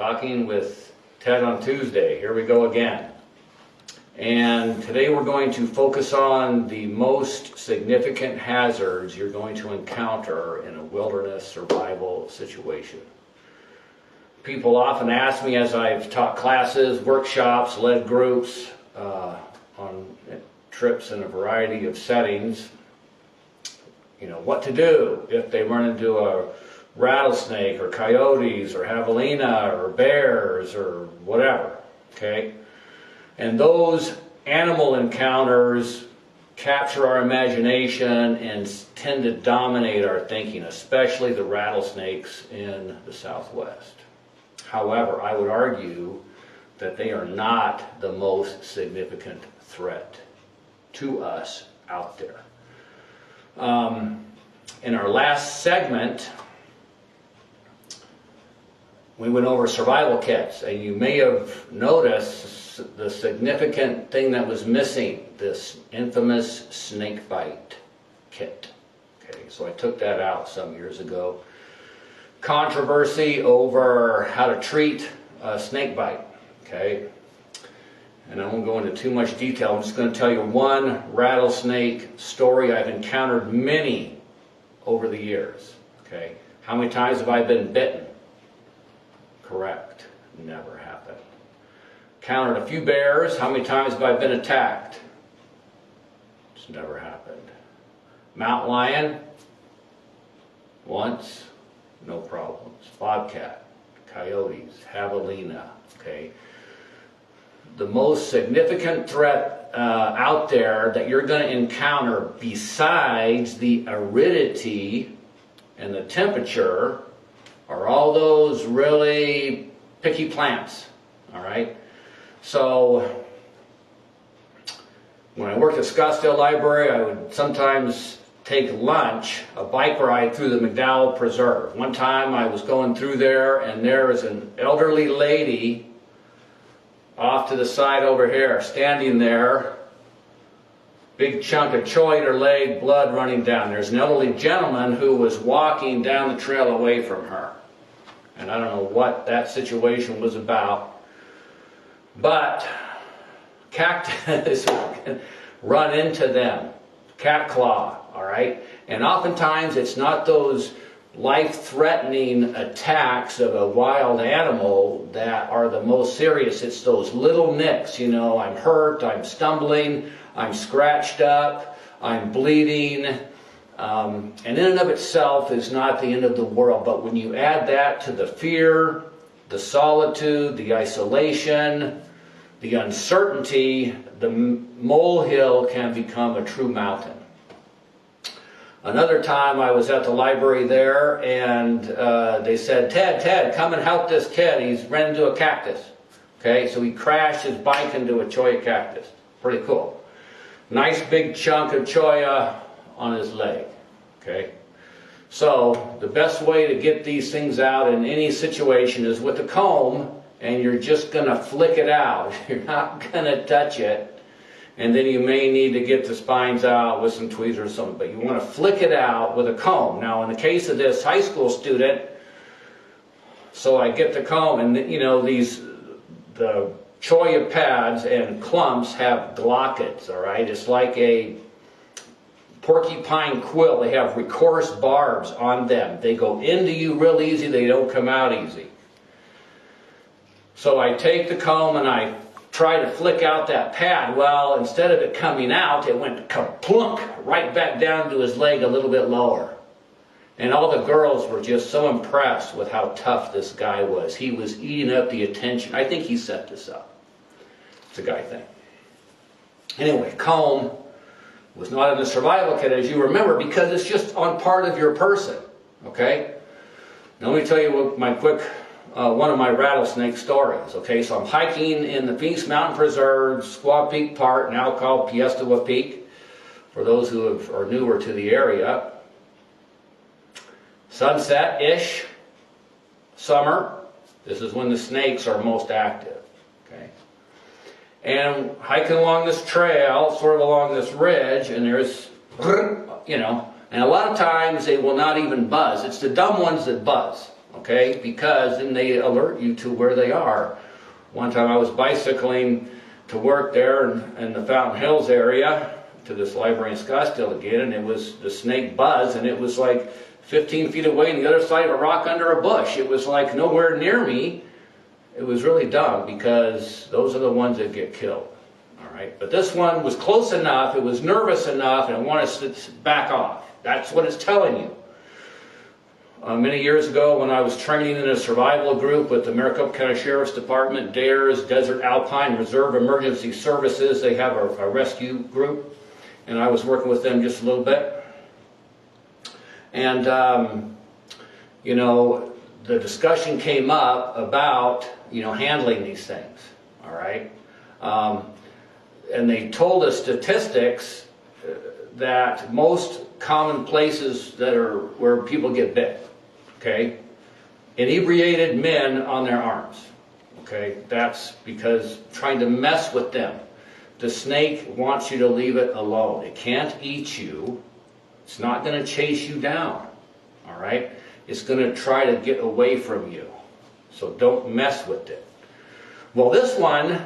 Talking with Ted on Tuesday. Here we go again. And today we're going to focus on the most significant hazards you're going to encounter in a wilderness survival situation. People often ask me, as I've taught classes, workshops, led groups, on trips in a variety of settings, what to do if they run into a rattlesnake or coyotes or javelina or bears or whatever, okay? And those animal encounters capture our imagination and tend to dominate our thinking, especially the rattlesnakes in the Southwest. However, I would argue that they are not the most significant threat to us out there. In our last segment, we went over survival kits, and you may have noticed the significant thing that was missing, this infamous snake bite kit. Okay, so I took that out some years ago. Controversy over how to treat a snake bite. Okay, and I won't go into too much detail. I'm just going to tell you one rattlesnake story. I've encountered many over the years. Okay, how many times have I been bitten? Correct, never happened. Counted a few bears. How many times have I been attacked? It's never happened. Mountain lion? Once, no problems. Bobcat, coyotes, javelina. Okay. The most significant threat out there that you're going to encounter, besides the aridity and the temperature, are all those really picky plants. All right. So when I worked at Scottsdale Library, I would sometimes take lunch, a bike ride through the McDowell Preserve. One time I was going through there, and there was an elderly lady off to the side over here, standing there, big chunk of choy in her leg, blood running down. There's an elderly gentleman who was walking down the trail away from her. And I don't know what that situation was about, but cactus run into them, cat claw, all right? And oftentimes it's not those life-threatening attacks of a wild animal that are the most serious. It's those little nicks, I'm hurt, I'm stumbling, I'm scratched up, I'm bleeding, and in and of itself is not the end of the world. But when you add that to the fear, the solitude, the isolation, the uncertainty, the molehill can become a true mountain. Another time I was at the library there, and they said, Ted, come and help this kid. He's ran into a cactus. Okay, so he crashed his bike into a cholla cactus. Pretty cool. Nice big chunk of cholla on his leg. Okay, so the best way to get these things out in any situation is with a comb, and you're just going to flick it out. You're not going to touch it. And then you may need to get the spines out with some tweezers or something, but you want to flick it out with a comb. Now, in the case of this high school student, so I get the comb, and the cholla pads and clumps have glockets, all right? It's like a porcupine quill. They have recourse barbs on them. They go into you real easy. They don't come out easy. So I take the comb and I try to flick out that pad. Well, instead of it coming out, it went kaplunk right back down to his leg a little bit lower. And all the girls were just so impressed with how tough this guy was. He was eating up the attention. I think he set this up. It's a guy thing. Anyway, comb was not in the survival kit, as you remember, because it's just on part of your person. Okay? Now let me tell you what my quick one of my rattlesnake stories. Okay, so I'm hiking in the Phoenix Mountain Preserve, Squaw Peak Park, now called Piestewa Peak, for those who are newer to the area. Sunset-ish, summer. This is when the snakes are most active. Okay, and hiking along this trail, sort of along this ridge, and there's, and a lot of times they will not even buzz. It's the dumb ones that buzz. okay? Because then they alert you to where they are. One time I was bicycling to work there in the Fountain Hills area to this library in Scottsdale again, and it was the snake buzz, and it was like 15 feet away on the other side of a rock under a bush. It was like nowhere near me. It was really dumb, because those are the ones that get killed. All right, but this one was close enough, it was nervous enough, and it wanted to back off. That's what it's telling you. Many years ago, when I was training in a survival group with the Maricopa County Sheriff's Department, DARES, Desert Alpine Reserve Emergency Services, they have a rescue group, and I was working with them just a little bit. And, you know, the discussion came up about, you know, handling these things, all right? And they told us statistics that most common places that are where people get bit, okay? Inebriated men on their arms, okay? That's because trying to mess with them. The snake wants you to leave it alone. It can't eat you. It's not going to chase you down, all right? It's going to try to get away from you. So don't mess with it. Well, this one,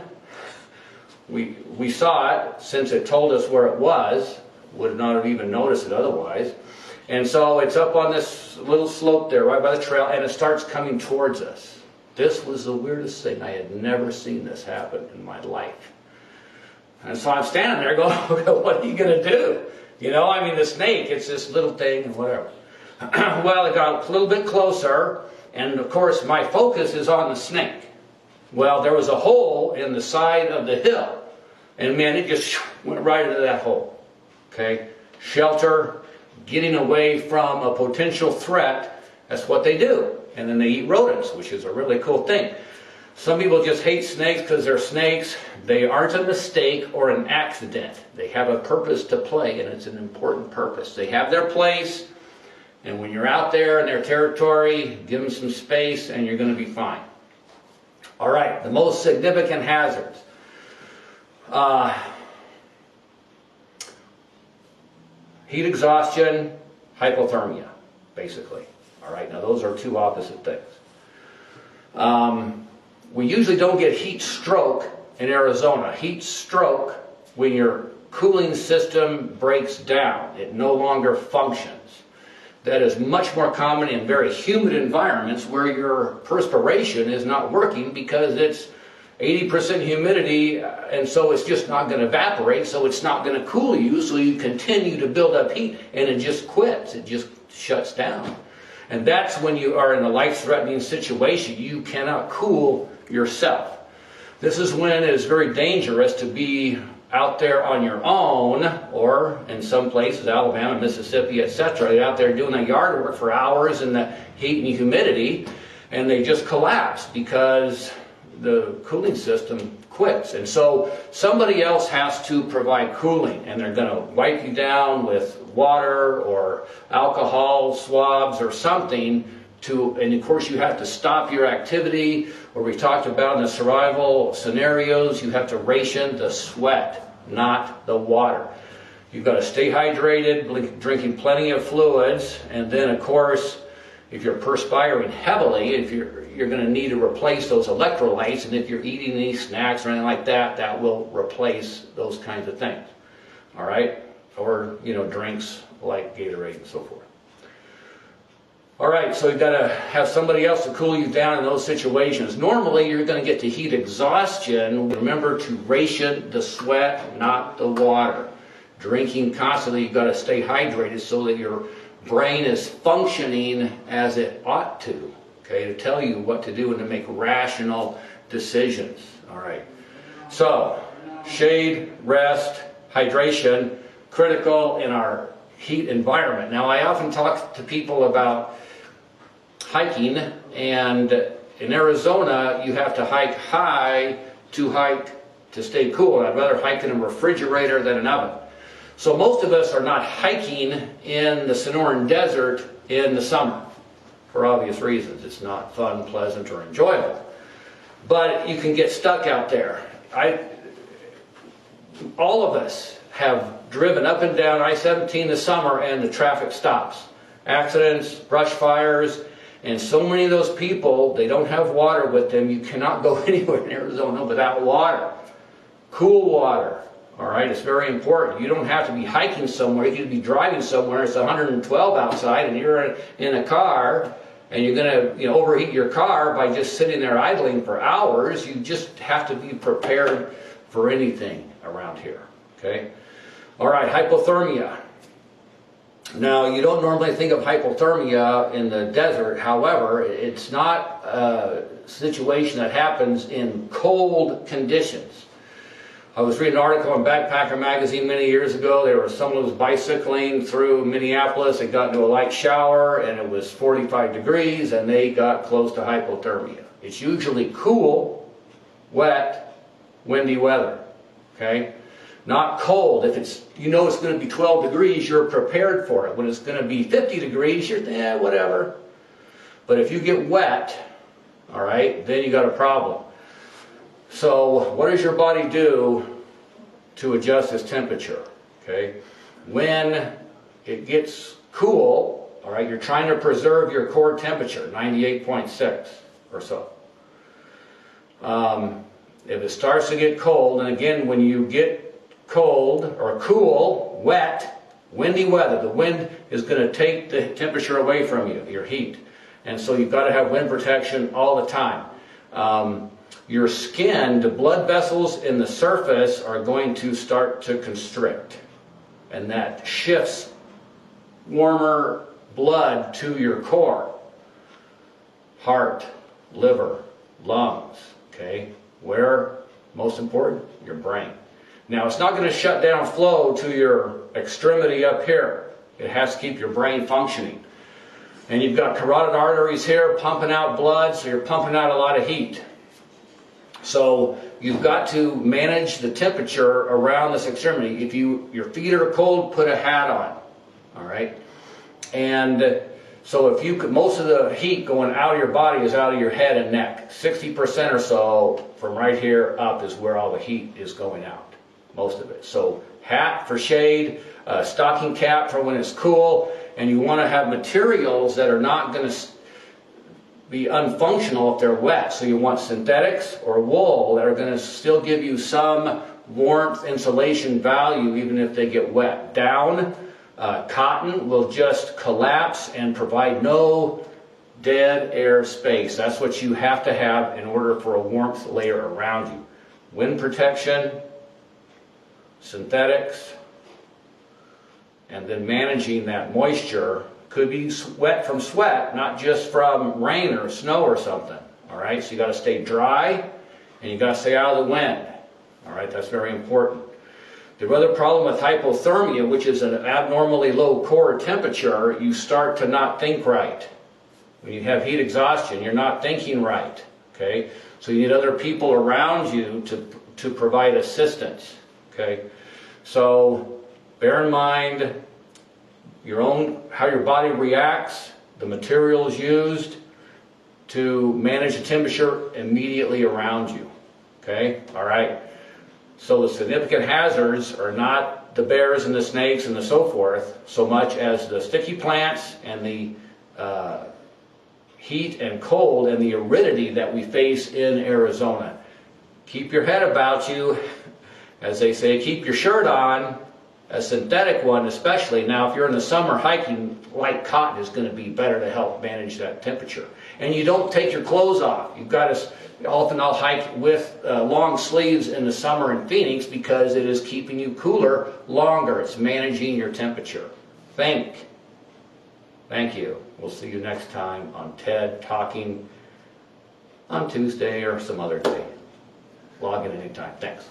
we saw it since it told us where it was. Would not have even noticed it otherwise. And so it's up on this little slope there, right by the trail, and it starts coming towards us. This was the weirdest thing. I had never seen this happen in my life. And so I'm standing there going, what are you going to do? You know, I mean, the snake, it's this little thing and whatever. Well, it got a little bit closer, and of course my focus is on the snake. Well, there was a hole in the side of the hill, and man, it just went right into that hole. Okay? Shelter, getting away from a potential threat, that's what they do. And then they eat rodents, which is a really cool thing. Some people just hate snakes because they're snakes. They aren't a mistake or an accident. They have a purpose to play, and it's an important purpose. They have their place, and when you're out there in their territory, give them some space, and you're going to be fine. All right, the most significant hazards. Heat exhaustion, hypothermia, basically. All right, now those are two opposite things. We usually don't get heat stroke in Arizona. Heat stroke, when your cooling system breaks down, it no longer functions. That is much more common in very humid environments where your perspiration is not working because it's 80% humidity, and so it's just not going to evaporate, so it's not going to cool you, so you continue to build up heat, and it just quits. It just shuts down. And that's when you are in a life-threatening situation. You cannot cool yourself. This is when it is very dangerous to be out there on your own, or in some places, Alabama, Mississippi, etc., they're out there doing the yard work for hours in the heat and humidity, and they just collapse because the cooling system quits. And so somebody else has to provide cooling, and they're going to wipe you down with water or alcohol swabs or something to, and of course you have to stop your activity, or we talked about in the survival scenarios, you have to ration the sweat, not the water. You've got to stay hydrated, drinking plenty of fluids, and then of course, if you're perspiring heavily, if you're going to need to replace those electrolytes, and if you're eating any snacks or anything like that, that will replace those kinds of things. All right? Or, you know, drinks like Gatorade and so forth. All right, so you've got to have somebody else to cool you down in those situations. Normally, you're going to get to heat exhaustion. Remember to ration the sweat, not the water. Drinking constantly, you've got to stay hydrated so that your brain is functioning as it ought to, okay, to tell you what to do and to make rational decisions. All right. So, shade, rest, hydration, critical in our heat environment. Now, I often talk to people about hiking, and in Arizona, you have to hike high to stay cool. I'd rather hike in a refrigerator than an oven. So most of us are not hiking in the Sonoran Desert in the summer, for obvious reasons. It's not fun, pleasant, or enjoyable. But you can get stuck out there. All of us have driven up and down I-17 this summer, and the traffic stops. Accidents, brush fires, And so many of those people, they don't have water with them. You cannot go anywhere in Arizona without water. Cool water, all right? It's very important. You don't have to be hiking somewhere. You could be driving somewhere. It's 112 outside, and you're in a car, and you're going to overheat your car by just sitting there idling for hours. You just have to be prepared for anything around here, okay? All right, hypothermia. Now, you don't normally think of hypothermia in the desert. However, it's not a situation that happens in cold conditions. I was reading an article in Backpacker magazine many years ago. There was someone who was bicycling through Minneapolis. They got into a light shower and it was 45 degrees and they got close to hypothermia. It's usually cool, wet, windy weather, okay? Not cold. If it's, it's going to be 12 degrees, you're prepared for it. When it's going to be 50 degrees, you're, whatever. But if you get wet, all right, then you got a problem. So what does your body do to adjust its temperature? Okay, when it gets cool, all right, you're trying to preserve your core temperature, 98.6 or so. If it starts to get cold, and again, when you get cold or cool, wet, windy weather, the wind is going to take the temperature away from you, your heat. And so you've got to have wind protection all the time. Your skin, the blood vessels in the surface are going to start to constrict. And that shifts warmer blood to your core. Heart, liver, lungs, okay? Where, most important, your brain. Now, it's not going to shut down flow to your extremity up here. It has to keep your brain functioning. And you've got carotid arteries here pumping out blood, so you're pumping out a lot of heat. So you've got to manage the temperature around this extremity. If your feet are cold, put a hat on, all right? And so if you could, most of the heat going out of your body is out of your head and neck. 60% or so from right here up is where all the heat is going out, most of it. So hat for shade, stocking cap for when it's cool, and you want to have materials that are not going to be unfunctional if they're wet. So you want synthetics or wool that are going to still give you some warmth, insulation value even if they get wet. Down, cotton will just collapse and provide no dead air space. That's what you have to have in order for a warmth layer around you. Wind protection, synthetics, and then managing that moisture. Could be wet from sweat, not just from rain or snow or something. All right, so you got to stay dry and you got to stay out of the wind. All right, that's very important. The other problem with hypothermia, which is an abnormally low core temperature, you start to not think right. When you have heat exhaustion, you're not thinking right. Okay, so you need other people around you to provide assistance. Okay, so bear in mind how your body reacts, the materials used to manage the temperature immediately around you. Okay, all right. So the significant hazards are not the bears and the snakes and the so forth, so much as the sticky plants and the heat and cold and the aridity that we face in Arizona. Keep your head about you, as they say, keep your shirt on. A synthetic one especially. Now if you're in the summer hiking, light cotton is going to be better to help manage that temperature. And you don't take your clothes off. You've got to, often I'll hike with long sleeves in the summer in Phoenix because it is keeping you cooler longer. It's managing your temperature. Thank you. We'll see you next time on TED Talking on Tuesday or some other day. Log in anytime. Thanks.